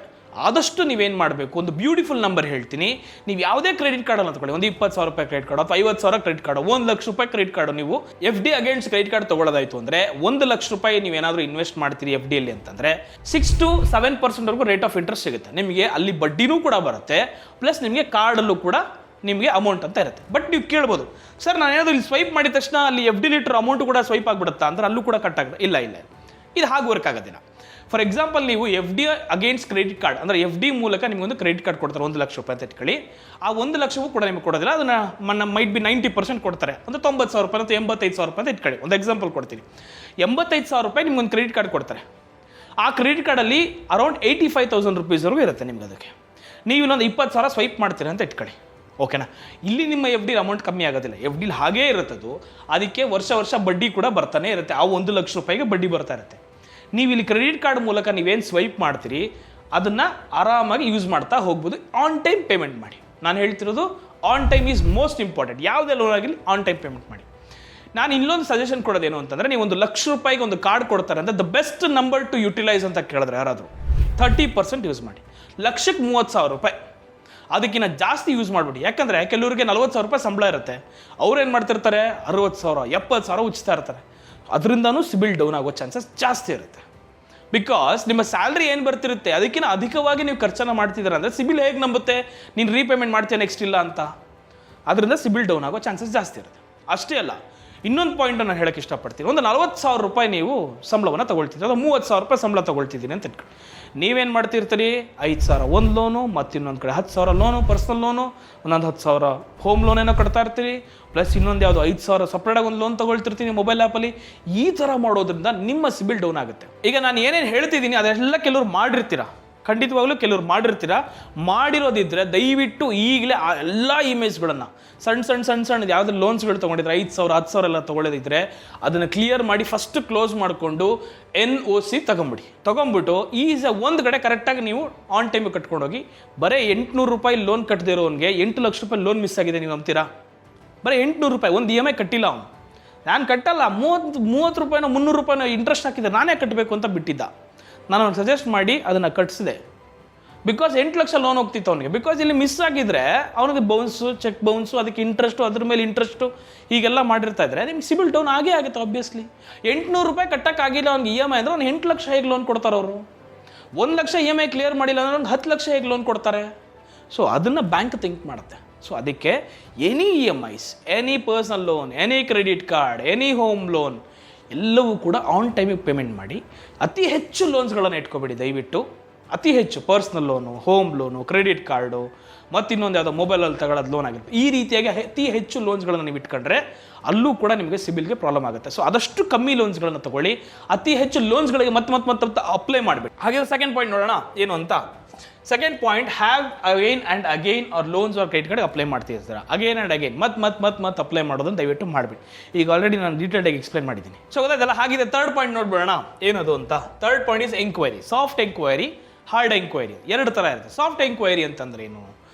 ಆದಷ್ಟು ನೀವೇನು ಮಾಡಬೇಕು, ಒಂದು ಬ್ಯೂಟಿಫುಲ್ ನಂಬರ್ ಹೇಳ್ತೀನಿ, ನೀವು ಯಾವುದೇ ಕ್ರೆಡಿಟ್ ಕಾರ್ಡನ್ನು ತಗೊಳ್ಳಿ, ಒಂದು 20,000 ರೂಪಾಯಿ ಕ್ರೆಡಿಟ್ ಕಾರ್ಡ್ ಅಥವಾ 50,000 ಕ್ರೆಡಿಟ್ ಕಾರ್ಡ್, 1 ಲಕ್ಷ ರೂಪಾಯಿ ಕ್ರೆಡಿಟ್ ಕಾರ್ಡು, ನೀವು FD ಅಗೇನ್ಸ್ಟ್ ಕ್ರೆಡಿಟ್ ಕಾರ್ಡ್ ತೊಗೊಳ್ಳೋದಾಯಿತು ಅಂದರೆ 1 ಲಕ್ಷ ರೂಪಾಯಿ ನೀವೇನಾದರೂ ಇನ್ವೆಸ್ಟ್ ಮಾಡ್ತೀರಿ FDಯಲ್ಲಿ ಅಂತಂದರೆ 6 to 7% ರೇಟ್ ಆಫ್ ಇಂಟ್ರೆಸ್ಟ್ ಸಿಗುತ್ತೆ ನಿಮಗೆ. ಅಲ್ಲಿ ಬಡ್ಡಿನೂ ಕೂಡ ಬರುತ್ತೆ, ಪ್ಲಸ್ ನಿಮಗೆ ಕಾರ್ಡಲ್ಲೂ ಕೂಡ ನಿಮಗೆ ಅಮೌಂಟ್ ಅಂತ ಇರುತ್ತೆ. ಬಟ್ ನೀವು ಕೇಳ್ಬೋದು, ಸರ್ ನಾನು ಏನಾದರೂ ಇಲ್ಲಿ ಸ್ವೈಪ್ ಮಾಡಿದ ತಕ್ಷಣ ಅಲ್ಲಿ FD ಲೀಟರ್ ಅಮೌಂಟು ಕೂಡ ಸ್ವೈಪ್ ಆಗಿಬಿಡುತ್ತಾ ಅಂದ್ರೆ ಅಲ್ಲೂ ಕೂಡ ಕಟ್ ಆಗುತ್ತೆ. ಇಲ್ಲ, ಇದು ಹಾಗೆ ವರ್ಕ್ ಆಗೋದಿಲ್ಲ. ಫಾರ್ ಎಕ್ಸಾಂಪಲ್ ನೀವು FD ಅಗೇನ್ಸ್ಟ್ ಕ್ರೆಡಿಟ್ ಕಾರ್ಡ್ ಅಂದರೆ FD ಮೂಲಕ ನಿಮಗೊಂದು ಕ್ರೆಡಿಟ್ ಕಾರ್ಡ್ ಕೊಡ್ತಾರೆ 1 ಲಕ್ಷ ರೂಪಾಯಿ ಅಂತ ಇಟ್ಕೊಳ್ಳಿ. ಆ 1 ಲಕ್ಷವೂ ಕೂಡ ನಿಮಗೆ ಕೊಡೋದಿಲ್ಲ, ಅದನ್ನು ಮೈಟ್ ಬಿ 90% ಕೊಡ್ತಾರೆ, ಅಂದರೆ 90,000 ರೂಪಾಯಿ ಅಥವಾ 85,000 ರೂಪಾಯಿ ಅಂತ ಇಟ್ಕೊಳ್ಳಿ. ಒಂದು ಎಕ್ಸಾಂಪಲ್ ಕೊಡ್ತೀನಿ, 85,000 ರೂಪಾಯಿ ನಿಮ್ಗೊಂದು ಕ್ರೆಡಿಟ್ ಕಾರ್ಡ್ ಕೊಡ್ತಾರೆ. ಆ ಕ್ರೆಡಿಟ್ ಕಾರ್ಡಲ್ಲಿ ಅರೌಂಡ್ 85,000 ರೂಪೀಸ್ವರೆಗೂ ಇರುತ್ತೆ ನಿಮ್ಗೆ. ಅದಕ್ಕೆ ನೀವು ಇನ್ನೊಂದು 20,000 ಸ್ವೈಪ್ ಮಾಡ್ತೀರಾ ಅಂತ ಇಟ್ಕೊಳ್ಳಿ, ಓಕೆನಾ? ಇಲ್ಲಿ ನಿಮ್ಮ FD ಅಮೌಂಟ್ ಕಮ್ಮಿ ಆಗೋದಿಲ್ಲ, FD ಹಾಗೇ ಇರುತ್ತದು. ಅದಕ್ಕೆ ವರ್ಷ ಬಡ್ಡಿ ಕೂಡ ಬರ್ತಾನೆ ಇರುತ್ತೆ. ಆ 1 ಲಕ್ಷ ರೂಪಾಯಿಗೆ ಬಡ್ಡಿ ಬರ್ತಾ ಇರುತ್ತೆ. ನೀವು ಇಲ್ಲಿ ಕ್ರೆಡಿಟ್ ಕಾರ್ಡ್ ಮೂಲಕ ನೀವೇನು ಸ್ವೈಪ್ ಮಾಡ್ತೀರಿ ಅದನ್ನು ಆರಾಮಾಗಿ ಯೂಸ್ ಮಾಡ್ತಾ ಹೋಗ್ಬೋದು. ಆನ್ ಟೈಮ್ ಪೇಮೆಂಟ್ ಮಾಡಿ. ನಾನು ಹೇಳ್ತಿರೋದು on time is most important. ಯಾವುದೇ ಲೋನ್ ಆಗಿರಲಿ ಆನ್ ಟೈಮ್ ಪೇಮೆಂಟ್ ಮಾಡಿ. ನಾನು ಇನ್ನೊಂದು ಸಜೆಷನ್ ಕೊಡೋದೇನು ಅಂತಂದರೆ, ನೀವು 1 ಲಕ್ಷ ರೂಪಾಯಿಗೆ ಒಂದು ಕಾರ್ಡ್ ಕೊಡ್ತಾರೆ ಅಂದರೆ the best number two utilise ಅಂತ ಕೇಳಿದ್ರೆ ಯಾರಾದರೂ 30% ಯೂಸ್ ಮಾಡಿ. ಲಕ್ಷಕ್ಕೆ 30,000 ರೂಪಾಯಿ, ಅದಕ್ಕಿಂತ ಜಾಸ್ತಿ ಯೂಸ್ ಮಾಡಿಬಿಡಿ. ಯಾಕಂದರೆ ಕೆಲವರಿಗೆ 40,000 ರೂಪಾಯಿ ಸಂಬಳ ಇರುತ್ತೆ, ಅವ್ರು ಏನು ಮಾಡ್ತಿರ್ತಾರೆ 60,000 70,000 ಉಚ್ತಾ ಇರ್ತಾರೆ. ಅದರಿಂದನೂ ಸಿಬಿಲ್ ಡೌನ್ ಆಗೋ ಚಾನ್ಸಸ್ ಜಾಸ್ತಿ ಇರುತ್ತೆ. ಬಿಕಾಸ್ ನಿಮ್ಮ ಸ್ಯಾಲ್ರಿ ಏನು ಬರ್ತಿರುತ್ತೆ ಅದಕ್ಕಿಂತ ಅಧಿಕವಾಗಿ ನೀವು ಖರ್ಚನ್ನು ಮಾಡ್ತಿದ್ದೀರ ಅಂದರೆ ಸಿಬಿಲ್ ಹೇಗೆ ನಂಬುತ್ತೆ ನೀನು ರೀಪೇಮೆಂಟ್ ಮಾಡ್ತೀಯ ನೆಕ್ಸ್ಟ್ ಇಲ್ಲ ಅಂತ. ಅದರಿಂದ ಸಿಬಿಲ್ ಡೌನ್ ಆಗೋ ಚಾನ್ಸಸ್ ಜಾಸ್ತಿ ಇರುತ್ತೆ. ಅಷ್ಟೇ ಅಲ್ಲ, ಇನ್ನೊಂದು ಪಾಯಿಂಟ್ ನಾನು ಹೇಳಕ್ಕೆ ಇಷ್ಟಪಡ್ತೀನಿ. ಒಂದು 40,000 ರೂಪಾಯಿ ನೀವು ಸಂಬಳವನ್ನು ತೊಗೊಳ್ತಿದ್ದೀರಿ, ಅದು 30,000 ರೂಪಾಯಿ ಸಂಬಳ ತೊಗೊಳ್ತಿದ್ದೀನಿ ಅಂತ ಇಟ್ಕೊಳ್ಳಿ. ನೀವೇನು ಮಾಡ್ತಿರ್ತೀರಿ, 5,000 ಒಂದು ಲೋನು, ಮತ್ತು ಇನ್ನೊಂದು ಕಡೆ 10,000 ಲೋನು, ಪರ್ಸ್ನಲ್ ಲೋನು, ಒಂದೊಂದು 10,000 ಹೋಮ್ ಲೋನ್ ಏನೋ ಕಟ್ತಾ ಇರ್ತೀರಿ, ಪ್ಲಸ್ ಇನ್ನೊಂದು ಯಾವುದು 5,000 ಸಪ್ರೇಟಾಗಿ ಒಂದು ಲೋನ್ ತೊಗೊಳ್ತಿರ್ತೀನಿ ಮೊಬೈಲ್ ಆ್ಯಪಲ್ಲಿ. ಈ ಥರ ಮಾಡೋದ್ರಿಂದ ನಿಮ್ಮ ಸಿಬಿಲ್ ಡೌನ್ ಆಗುತ್ತೆ. ಈಗ ನಾನು ಏನೇನು ಹೇಳ್ತಿದ್ದೀನಿ ಅದೆಲ್ಲ ಕೆಲವ್ರು ಮಾಡಿರ್ತೀರ, ಖಂಡಿತವಾಗ್ಲೂ ಕೆಲವ್ರು ಮಾಡಿರೋದಿದ್ದರೆ ದಯವಿಟ್ಟು ಈಗಲೇ ಆ ಎಲ್ಲ ಇಮೇಜ್ಗಳನ್ನು ಸಣ್ಣ ಯಾವುದೇ ಲೋನ್ಸ್ಗಳು ತೊಗೊಂಡಿದ್ರೆ 5,000 10,000 ಎಲ್ಲ ತೊಗೊಳ್ಳೋದಿದ್ರೆ ಅದನ್ನು ಕ್ಲಿಯರ್ ಮಾಡಿ ಫಸ್ಟ್ ಕ್ಲೋಸ್ ಮಾಡಿಕೊಂಡು NOC ತೊಗೊಂಬಿಟ್ಟು ಒಂದು ಕಡೆ ಕರೆಕ್ಟಾಗಿ ನೀವು ಆನ್ ಟೈಮಿಗೆ ಕಟ್ಕೊಂಡೋಗಿ. ಬರೀ 800 ರೂಪಾಯಿ ಲೋನ್ ಕಟ್ಟದಿರೋನಿಗೆ 8 ಲಕ್ಷ ರೂಪಾಯಿ ಲೋನ್ ಮಿಸ್ ಆಗಿದೆ, ನೀವು ನಂಬ್ತೀರಾ? ಬರೀ 800 ರೂಪಾಯಿ ಒಂದು EMI ಕಟ್ಟಿಲ್ಲ ಅವನು. ನಾನು ಕಟ್ಟಲ್ಲ, 30 ರೂಪಾಯಿನೋ 300 ರೂಪಾಯಿನೋ ಇಂಟ್ರೆಸ್ಟ್ ಹಾಕಿದ್ದೆ, ನಾನೇ ಕಟ್ಟಬೇಕು ಅಂತ ಬಿಟ್ಟಿದ್ದ. ನಾನು ಅವ್ನಿಗೆ ಸಜೆಸ್ಟ್ ಮಾಡಿ ಅದನ್ನು ಕಟ್ಟಿಸಿದೆ. ಬಿಕಾಸ್ 8 ಲಕ್ಷ ಲೋನ್ ಹೋಗ್ತಿತ್ತು ಅವನಿಗೆ. ಬಿಕಾಸ್ ಇಲ್ಲಿ ಮಿಸ್ ಆಗಿದ್ರೆ ಅವನಿಗೆ ಬೌನ್ಸು, ಚೆಕ್ ಬೌನ್ಸು, ಅದಕ್ಕೆ ಇಂಟ್ರೆಸ್ಟು, ಅದ್ರ ಮೇಲೆ ಇಂಟ್ರೆಸ್ಟು ಹೀಗೆಲ್ಲ ಮಾಡಿರ್ತಾ ಇದ್ರೆ ನಿಮ್ಗೆ ಸಿಬಿಲ್ ಡೌನ್ ಆಗೇ ಆಗುತ್ತೆ ಆಬ್ವಿಯಸ್ಲಿ. 800 ರೂಪಾಯಿ ಕಟ್ಟಕ್ಕಾಗಿಲ್ಲ ಅವ್ನಿಗೆ EMI ಅಂದರೆ ಅವ್ನು 8 ಲಕ್ಷ ಹೇಗೆ ಲೋನ್ ಕೊಡ್ತಾರೆ ಅವರು? 1 ಲಕ್ಷ EMI ಕ್ಲಿಯರ್ ಮಾಡಿಲ್ಲ ಅಂದ್ರೆ ಅವ್ನಿಗೆ 10 ಲಕ್ಷ ಹೇಗೆ ಲೋನ್ ಕೊಡ್ತಾರೆ? ಸೊ ಅದನ್ನು ಬ್ಯಾಂಕ್ ಥಿಂಕ್ ಮಾಡುತ್ತೆ. ಸೊ ಅದಕ್ಕೆ any EMIs, any personal loan, any credit card, any home loan ಎಲ್ಲವೂ ಕೂಡ ಆನ್ ಟೈಮಿಗೆ ಪೇಮೆಂಟ್ ಮಾಡಿ. ಅತಿ ಹೆಚ್ಚು ಲೋನ್ಸ್ಗಳನ್ನು ಇಟ್ಕೊಬೇಡಿ ದಯವಿಟ್ಟು. ಅತಿ ಹೆಚ್ಚು personal loan, home loan, credit card, ಮತ್ತು ಇನ್ನೊಂದು ಯಾವುದೋ ಮೊಬೈಲಲ್ಲಿ ತಗೊಳ್ಳೋದು ಲೋನ್ ಆಗಿರುತ್ತೆ. ಈ ರೀತಿಯಾಗಿ ಅತಿ ಹೆಚ್ಚು ಲೋನ್ಸ್ಗಳನ್ನು ನೀವು ಇಟ್ಕೊಂಡ್ರೆ ಅಲ್ಲೂ ಕೂಡ ನಿಮಗೆ ಸಿಬಿಲ್ಗೆ ಪ್ರಾಬ್ಲಮ್ ಆಗುತ್ತೆ. ಸೊ ಆದಷ್ಟು ಕಮ್ಮಿ ಲೋನ್ಸ್ಗಳನ್ನು ತೊಗೊಳ್ಳಿ, ಅತಿ ಹೆಚ್ಚು ಲೋನ್ಸ್ಗಳಿಗೆ ಮತ್ತೆ ಅಪ್ಲೈ ಮಾಡಬೇಡಿ. ಹಾಗೆ ಸೆಕೆಂಡ್ ಪಾಯಿಂಟ್ ನೋಡೋಣ ಏನು ಅಂತ. Second point, have again and again ಅವ್ರ ಲೋನ್ಸ್ ಅವ್ರ ಕ್ರೆಡಿಟ್ ಕಾರ್ಡ್ ಅಪ್ಲೈ ಮಾಡ್ತಿರ್ತಾರೆ. ಅಗೈನ್ ಆ್ಯಂಡ್ ಅಗೈನ್ ಮತ್ತೆ ಅಪ್ಲೈ ಮಾಡೋದನ್ನು ದಯವಿಟ್ಟು ಮಾಡಬೇಡಿ. ಈಗ ಆಲ್ರೆಡಿ ನಾನು ಡೀಟೇಲ್ಡಾಗಿ ಎಕ್ಸ್ಪ್ಲೈನ್ ಮಾಡಿದ್ದೀನಿ. ಸೊ ಗೊತ್ತಾಯ್ತಲ್ಲ. ಹಾಗಿದೆ ಥರ್ಡ್ ಪಾಯಿಂಟ್ ನೋಡ್ಬಿಡೋಣ ಏನದು ಅಂತ. Third point is enquiry. Soft enquiry, hard enquiry, ಎರಡು ಥರ ಇರುತ್ತೆ. ಸಾಫ್ಟ್ ಎಂಕ್ವೈರಿ ಅಂತಂದ್ರೆ ಏನು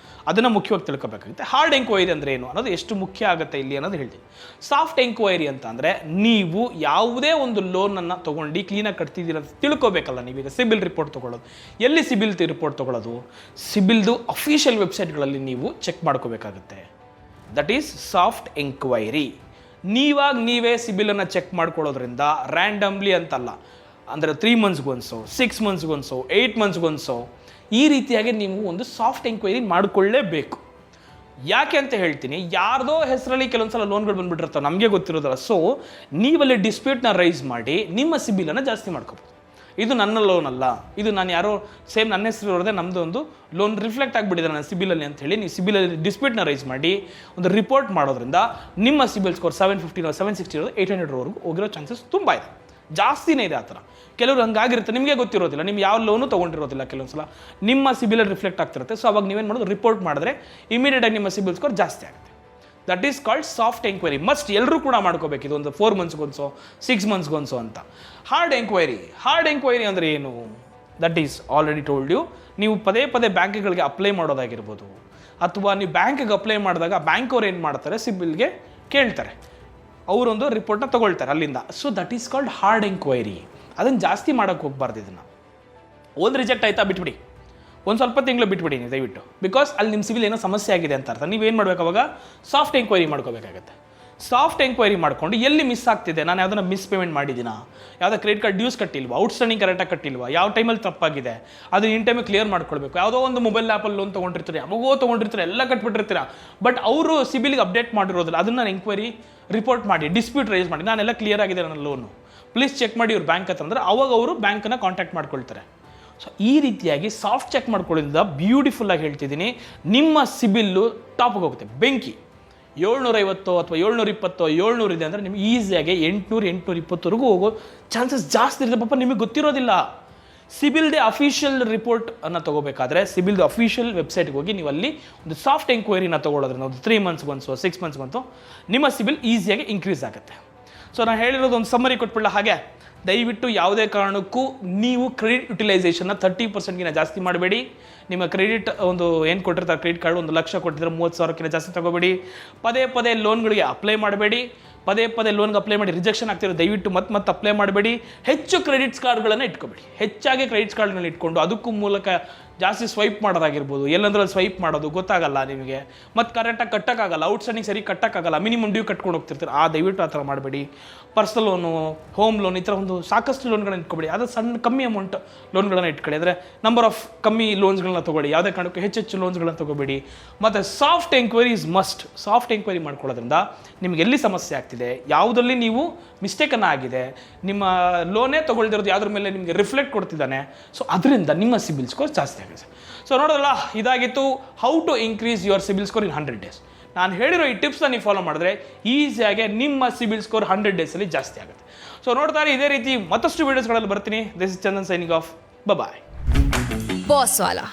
ಅದನ್ನು ಮುಖ್ಯವಾಗಿ ತಿಳ್ಕೊಬೇಕಾಗುತ್ತೆ. ಹಾರ್ಡ್ ಎಂಕ್ವೈರಿ ಅಂದರೆ ಏನು ಅನ್ನೋದು ಎಷ್ಟು ಮುಖ್ಯ ಆಗುತ್ತೆ ಇಲ್ಲಿ ಅನ್ನೋದು ಹೇಳ್ತೀನಿ. ಸಾಫ್ಟ್ ಎಂಕ್ವೈರಿ ಅಂತ ಅಂದರೆ ನೀವು ಯಾವುದೇ ಒಂದು ಲೋನನ್ನು ತೊಗೊಂಡು ಕ್ಲೀನಾಗಿ ಕಟ್ತಿದ್ದೀರ ಅಂತ ತಿಳ್ಕೊಬೇಕಲ್ಲ. ನೀವೀಗ ಸಿಬಿಲ್ ರಿಪೋರ್ಟ್ ತೊಗೊಳ್ಳೋದು, ಎಲ್ಲಿ ಸಿಬಿಲ್ ರಿಪೋರ್ಟ್ ತೊಗೊಳ್ಳೋದು? ಸಿಬಿಲ್ದು ಅಫಿಷಿಯಲ್ ವೆಬ್ಸೈಟ್ಗಳಲ್ಲಿ ನೀವು ಚೆಕ್ ಮಾಡ್ಕೋಬೇಕಾಗುತ್ತೆ. That is soft enquiry. ನೀವೇ ಸಿಬಿಲನ್ನು ಚೆಕ್ ಮಾಡ್ಕೊಳ್ಳೋದ್ರಿಂದ ರ್ಯಾಂಡಮ್ಲಿ ಅಂತಲ್ಲ, ಅಂದರೆ 3 ಮಂತ್ಸ್ಗೊಂದ್ಸೋ, 6 ಮಂತ್ಸ್ಗೊಂದ್ಸೋ, 8 ಮಂತ್ಸ್ಗೊಂದ್ಸೋ ಈ ರೀತಿಯಾಗಿ ನೀವು ಒಂದು ಸಾಫ್ಟ್ ಎಂಕ್ವೈರಿ ಮಾಡಿಕೊಳ್ಳೇಬೇಕು. ಯಾಕೆ ಅಂತ ಹೇಳ್ತೀನಿ. ಯಾರ್ದೋ ಹೆಸರಲ್ಲಿ ಕೆಲವೊಂದು ಸಲ ಲೋನ್ಗಳು ಬಂದುಬಿಟ್ಟಿರ್ತಾವೆ, ನಮಗೆ ಗೊತ್ತಿರೋದಲ್ಲ. ಸೊ ನೀವಲ್ಲಿ ಡಿಸ್ಪ್ಯೂಟ್ನ ರೈಸ್ ಮಾಡಿ ನಿಮ್ಮ ಸಿಬಿಲನ್ನು ಜಾಸ್ತಿ ಮಾಡ್ಕೋಬೋದು. ಇದು ನನ್ನ ಲೋನ್ ಅಲ್ಲ, ಇದು ನಾನು ಯಾರೋ ಸೇಮ್ ನನ್ನ ಹೆಸರು ಇರೋದೇ ನಮ್ಮದು ಒಂದು ಲೋನ್ ರಿಫ್ಲೆಕ್ಟ್ ಆಗಿಬಿಟ್ಟಿದೆ ನನ್ನ ಸಿಬಿಲಲ್ಲಿ ಅಂತ ಹೇಳಿ ನೀವು ಸಿಬಿಲಲ್ಲಿ ಡಿಸ್ಪ್ಯೂಟ್ನ ರೈಸ್ ಮಾಡಿ ಒಂದು ರಿಪೋರ್ಟ್ ಮಾಡೋದ್ರಿಂದ ನಿಮ್ಮ ಸಿಬಿಲ್ ಸ್ಕೋರ್ 750 760 ಇರೋದು 800ವರೆಗೂ ಹೋಗಿರೋ ಚಾನ್ಸಸ್ ತುಂಬ ಇದೆ, ಜಾಸ್ತಿನೇ ಇದೆ. ಆ ಥರ ಕೆಲವರು ಹಂಗಾಗಿರುತ್ತೆ, ನಿಮಗೆ ಗೊತ್ತಿರೋದಿಲ್ಲ, ನಿಮ್ಗೆ ಯಾವ ಲೋನು ತೊಗೊಂಡಿರೋದಿಲ್ಲ, ಕೆಲವೊಂದು ಸಲ ನಿಮ್ಮ ಸಿಬಿಲಲ್ಲಿ ರಿಫ್ಲೆಕ್ಟ್ ಆಗ್ತಿರುತ್ತೆ. ಸೊ ಅವಾಗ ನೀವೇನು ಮಾಡೋದು, ರಿಪೋರ್ಟ್ ಮಾಡಿದ್ರೆ ಇಮಿಡಿಯೇಟಾಗಿ ನಿಮ್ಮ ಸಿಬಿಲ್ ಸ್ಕೋರ್ ಜಾಸ್ತಿ ಆಗುತ್ತೆ. That is called soft enquiry. Must ಎಲ್ಲರೂ ಕೂಡ ಮಾಡ್ಕೋಬೇಕು. ಇದು ಒಂದು 4 ಮಂತ್ಸ್ಗೊಂದ್ಸೋ 6 ಮಂತ್ಸ್ಗೊಂದ್ಸೋ ಅಂತ. ಹಾರ್ಡ್ ಎಂಕ್ವೈರಿ ಅಂದರೆ ಏನು? That is already told you. ನೀವು ಪದೇ ಬ್ಯಾಂಕ್ಗಳಿಗೆ ಅಪ್ಲೈ ಮಾಡೋದಾಗಿರ್ಬೋದು, ಅಥವಾ ನೀವು ಬ್ಯಾಂಕಿಗೆ ಅಪ್ಲೈ ಮಾಡಿದಾಗ ಬ್ಯಾಂಕ್ ಅವ್ರು ಏನು ಮಾಡ್ತಾರೆ, ಸಿಬಿಲ್ಗೆ ಕೇಳ್ತಾರೆ, ಅವರೊಂದು ರಿಪೋರ್ಟ್ನ ತೊಗೊಳ್ತಾರೆ ಅಲ್ಲಿಂದ. So that is called hard enquiry. ಅದನ್ನು ಜಾಸ್ತಿ ಮಾಡೋಕ್ಕೆ ಹೋಗ್ಬಾರ್ದು. ಇದನ್ನು ಒಂದು ರಿಜೆಕ್ಟ್ ಆಯಿತಾ ಬಿಟ್ಬಿಡಿ, ಒಂದು ಸ್ವಲ್ಪ ತಿಂಗಳು ಬಿಟ್ಬಿಡಿ ನೀವು ದಯವಿಟ್ಟು. ಬಿಕಾಸ್ ಅಲ್ಲಿ ನಿಮ್ಮ ಸಿಬಿಲ್ ಏನೋ ಸಮಸ್ಯೆ ಆಗಿದೆ ಅಂತ ಅರ್ಥ. ನೀವೇನು ಮಾಡಬೇಕು, ಅವಾಗ ಸಾಫ್ಟ್ ಎಂಕ್ವೈರಿ ಮಾಡ್ಕೋಬೇಕಾಗತ್ತೆ. ಸಾಫ್ಟ್ ಎಂಕ್ವೈರಿ ಮಾಡಿಕೊಂಡು ಎಲ್ಲಿ ಮಿಸ್ ಆಗ್ತಿದೆ, ನಾನು ಯಾವುದನ್ನ ಮಿಸ್ ಪೇಮೆಂಟ್ ಮಾಡಿದ್ದೀನಾ, ಯಾವುದೋ ಕ್ರೆಡಿಟ್ ಕಾರ್ಡ್ ಡ್ಯೂಸ್ ಕಟ್ಟಿಲ್ವಾ, ಔಟ್ಸ್ಟ್ಯಾಂಡಿಂಗ್ ಕರೆಕ್ಟಾಗಿ ಕಟ್ಟಿಲ್ವಾ, ಯಾವ ಟೈಮಲ್ಲಿ ತಪ್ಪಾಗಿದೆ ಅದನ್ನು ಇನ್ ಟೈಮಿಗೆ ಕ್ಲಿಯರ್ ಮಾಡ್ಕೊಳ್ಬೇಕು. ಯಾವುದೋ ಒಂದು ಮೊಬೈಲ್ ಆ್ಯಪಲ್ಲಿ ಲೋನ್ ತೊಗೊಂಡಿರ್ತೀರಿ, ಎಲ್ಲ ಕಟ್ಬಿಟ್ಟಿರ್ತೀರ, ಬಟ್ ಅವರು ಸಿಬಿಲ್ಗೆ ಅಪ್ಡೇಟ್ ಮಾಡಿರೋದಿಲ್ಲ. ಅದನ್ನು ಎಂಕ್ವೈರಿ ರಿಪೋರ್ಟ್ ಮಾಡಿ, ಡಿಸ್ಪ್ಯೂಟ್ ರೈಸ್ ಮಾಡಿ, ನಾನೆಲ್ಲ ಕ್ಲಿಯರ್ ಆಗಿದೆ ನನ್ನ ಲೋನು, ಪ್ಲೀಸ್ ಚೆಕ್ ಮಾಡಿ ಇವ್ರ ಬ್ಯಾಂಕ್ ಹತ್ರ ಅಂದರೆ ಅವಾಗ ಅವರು ಬ್ಯಾಂಕನ್ನು ಕಾಂಟ್ಯಾಕ್ಟ್ ಮಾಡ್ಕೊಳ್ತಾರೆ. ಸೊ ಈ ರೀತಿಯಾಗಿ ಸಾಫ್ಟ್ ಚೆಕ್ ಮಾಡ್ಕೊಳ್ಳೋದ್ರಿಂದ ಬ್ಯೂಟಿಫುಲ್ಲಾಗಿ ಹೇಳ್ತಿದ್ದೀನಿ, ನಿಮ್ಮ ಸಿಬಿಲ್ಲು ಟಾಪ್ಗೆ ಹೋಗುತ್ತೆ. ಬೆಂಕಿ 750 ಅಥವಾ 720 700 ಇದೆ ಅಂದರೆ ನಿಮ್ಗೆ ಈಸಿಯಾಗಿ 800 820ವರೆಗೂ ಹೋಗೋ ಚಾನ್ಸಸ್ ಜಾಸ್ತಿ ಇರುತ್ತೆ. ಪಾಪ ನಿಮಗೆ ಗೊತ್ತಿರೋದಿಲ್ಲ. ಸಿಬಿಲ್ದೇ ಅಫಿಷಿಯಲ್ ರಿಪೋರ್ಟ್ ಅನ್ನು ತೊಗೋಬೇಕಾದ್ರೆ ಸಿಬಿಲ್ದು ಅಫಿಷಿಯಲ್ ವೆಬ್ಸೈಟ್ಗೆ ಹೋಗಿ ನೀವು ಅಲ್ಲಿ ಒಂದು ಸಾಫ್ಟ್ ಎಂಕ್ವೈರಿನ ತೊಗೊಳ್ಳೋದ್ರಿಂದ ಒಂದು 3 ಮಂತ್ಸ್ಗೊಂದು 6 ಮಂತ್ಸ್ಗೊಂದು ನಿಮ್ಮ ಸಿಬಿಲ್ ಈಸಿಯಾಗಿ ಇನ್ಕ್ರೀಸ್ ಆಗುತ್ತೆ. ಸೊ ನಾನು ಹೇಳಿರೋದು ಒಂದು ಸಮ್ಮರಿ ಕೊಟ್ಬಿಡಲ್ಲ. ಹಾಗೆ ದಯವಿಟ್ಟು ಯಾವುದೇ ಕಾರಣಕ್ಕೂ ನೀವು ಕ್ರೆಡಿಟ್ ಯುಟಿಲೈಸೇಷನ್ನ 30%ಗಿಂತ ಜಾಸ್ತಿ ಮಾಡಬೇಡಿ. ನಿಮ್ಮ ಕ್ರೆಡಿಟ್ ಒಂದು ಏನು ಕೊಟ್ಟಿರ್ತಾರೆ ಕ್ರೆಡಿಟ್ ಕಾರ್ಡ್, 1 ಲಕ್ಷ ಕೊಟ್ಟಿದ್ರೆ 30,000ಕ್ಕಿಂತ ಜಾಸ್ತಿ ತಗೋಬೇಡಿ. ಪದೇ ಲೋನ್ಗಳಿಗೆ ಅಪ್ಲೈ ಮಾಡಬೇಡಿ. ಪದೇ ಲೋನ್ಗೆ ಅಪ್ಲೈ ಮಾಡಿ ರಿಜೆಕ್ಷನ್ ಆಗ್ತಿರೋ ದಯವಿಟ್ಟು ಮತ್ತೆ ಅಪ್ಲೈ ಮಾಡಬೇಡಿ. ಹೆಚ್ಚು ಕ್ರೆಡಿಟ್ಸ್ ಕಾರ್ಡ್ಗಳನ್ನು ಇಟ್ಕೊಬೇಡಿ. ಹೆಚ್ಚಾಗಿ ಕ್ರೆಡಿಟ್ಸ್ ಕಾರ್ಡ್ಗಳನ್ನ ಇಟ್ಕೊಂಡು ಅದಕ್ಕೂ ಮೂಲಕ ಜಾಸ್ತಿ ಸ್ವೈಪ್ ಮಾಡೋದಾಗಿರ್ಬೋದು, ಎಲ್ಲಂದ್ರಲ್ಲಿ ಸ್ವೈಪ್ ಮಾಡೋದು ಗೊತ್ತಾಗಲ್ಲ ನಿಮಗೆ, ಮತ್ತು ಕರೆಕ್ಟಾಗಿ ಕಟ್ಟೋಕ್ಕಾಗಲ್ಲ, ಔಟ್ಸ್ಟ್ಯಾಂಡಿಂಗ್ ಸರಿ ಕಟ್ಟೋಕ್ಕಾಗಲ್ಲ, ಮಿನಿಮಮ್ ಡ್ಯೂ ಕಟ್ಕೊಂಡು ಹೋಗ್ತಿರ್ತೀರ. ದಯವಿಟ್ಟು ಆ ಥರ ಮಾಡಬೇಡಿ. ಪರ್ಸನಲ್ ಲೋನು, ಹೋಮ್ ಲೋನ್, ಈ ಥರ ಒಂದು ಸಾಕಷ್ಟು ಲೋನ್ಗಳನ್ನ ಇಟ್ಕೊಬೇಡಿ. ಅದು ಕಮ್ಮಿ ಅಮೌಂಟ್ ಲೋನ್ಗಳನ್ನು ಇಟ್ಕೊಳ್ಳಿ. ಅಂದರೆ ನಂಬರ್ ಆಫ್ ಕಮ್ಮಿ ಲೋನ್ಸ್ಗಳನ್ನ ತೊಗೊಳ್ಳಿ. ಯಾವುದೇ ಕಾರಣಕ್ಕೂ ಹೆಚ್ಚು ಲೋನ್ಸ್ಗಳನ್ನ ತೊಗೋಬೇಡಿ. ಮತ್ತು soft enquiry is must. Soft enquiry ಮಾಡ್ಕೊಳ್ಳೋದ್ರಿಂದ ನಿಮ್ಗೆ ಎಲ್ಲಿ ಸಮಸ್ಯೆ ಆಗ್ತಿದೆ ಆಗ್ತಿದೆ, ಯಾವುದರಲ್ಲಿ ನೀವು ಮಿಸ್ಟೇಕನ್ನು ಆಗಿದೆ, ನಿಮ್ಮ ಲೋನೇ ತೊಗೊಳ್ದಿರೋದು ಯಾವುದ್ರ ಮೇಲೆ ನಿಮಗೆ ರಿಫ್ಲೆಕ್ಟ್ ಕೊಡ್ತಿದ್ದಾನೆ. ಸೊ ಅದರಿಂದ ನಿಮ್ಮ ಸಿಬಿಲ್ ಸ್ಕೋರ್ ಜಾಸ್ತಿ ಆಗಿದೆ ಸರ್. ಸೊ ನೋಡೋದಲ್ಲ, ಇದಾಗಿತ್ತು how to increase your CIBIL score in 100 days. ನಾನು ಹೇಳಿರೋ ಈ ಟಿಪ್ಸ್ನ ನೀವು ಫಾಲೋ ಮಾಡಿದ್ರೆ ಈಸಿಯಾಗಿ ನಿಮ್ಮ ಸಿಬಿಲ್ ಸ್ಕೋರ್ 100 daysಲ್ಲಿ ಜಾಸ್ತಿ ಆಗುತ್ತೆ. ಸೊ ನೋಡ್ತಾರೆ, ಇದೇ ರೀತಿ ಮತ್ತಷ್ಟು ವೀಡಿಯೋಸ್ಗಳಲ್ಲಿ ಬರ್ತೀನಿ. This is Chandan signing off. Bye. Boss ವಾಲಾ,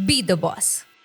ಬಿ ದ ಬಾಸ್.